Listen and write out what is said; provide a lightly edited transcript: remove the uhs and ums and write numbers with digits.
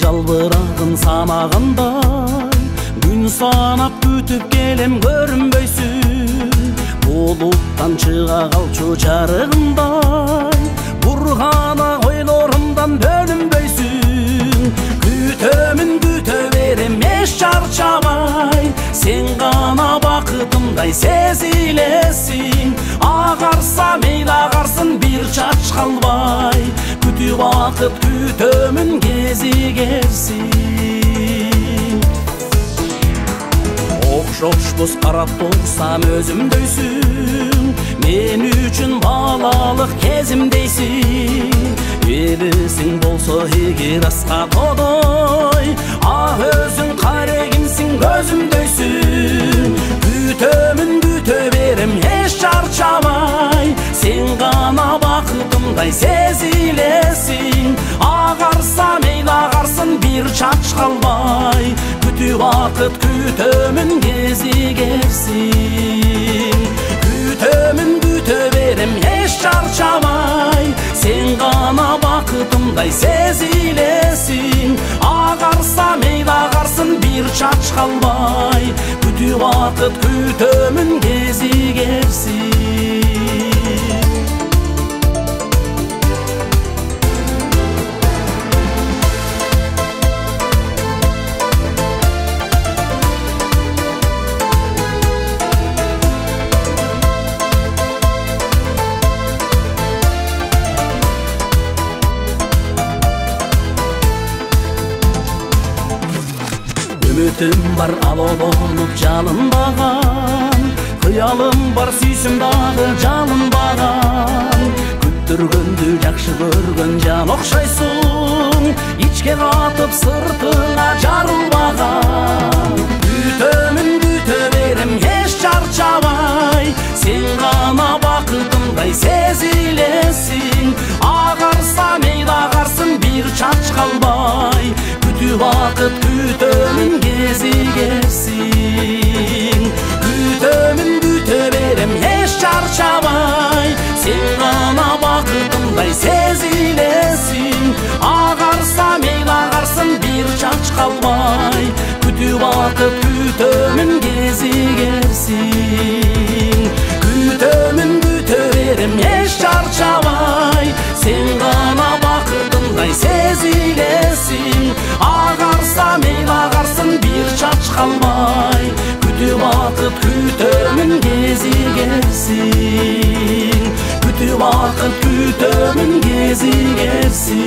жалбырагын санагандай күн санап күтүп келем көрүнбөйсүн булуттан чыга калчу жарыгындай бургана ойлорумдан бөлүнбөйсүн күтөмүн күтө берем эч чарчабай сен гана бакытымдай сезилесиң агарса мейли агарсын бир чач калбай күтүп бакыт күтөмүн кезигерсиң окшошпос карап турсам өзүмдөйсүң мен үчүн балалык кезимдейсиң элесиң болсо эгер аска тодой өзүң карегимсиң көзүмдөйсүң күтөмүн күтө берем эч чарчабай сен гана бакытымдай сезилесиң агарса мейли агарсын бир чач калбай күтүп бакыт күтөмүн кезигерсиң күтөмүн күтө берем эч чарчабай сен гана бакытымдай сезилесиң агарса мейли агарсын бир чач калбай күтүп бакыт күтөмүн кезигерсиң Ümitim var alolonуп жалынбаган кыялым бар сүйсүм дагы жалынбаган күттүргөндү жакшы көргөн жан окшойсуң ичке катып сыртыңа жарылбаган күтөмүн күтө берем эч чарчабай сен гана бакытымдай сезилесиң агарса мейли агарсын бир чач калбай күтүп бакыт күтөмүн кезигерсиң күтөмүн күтө берем эч чарчабай сен гана бакытымдай сезилесиң агарса мейли агарсын бир чач калбай күтүп бакыт күтөмүн кезигерсиң күтөмүн күтө берем эч чарчабай сен гана бакытымдай сезилесиң агарса мейли агарсын бир чач калбай күтүп бакыт күтөмүн кезигерсиң күтүп бакыт күтөмүн кезигерсиң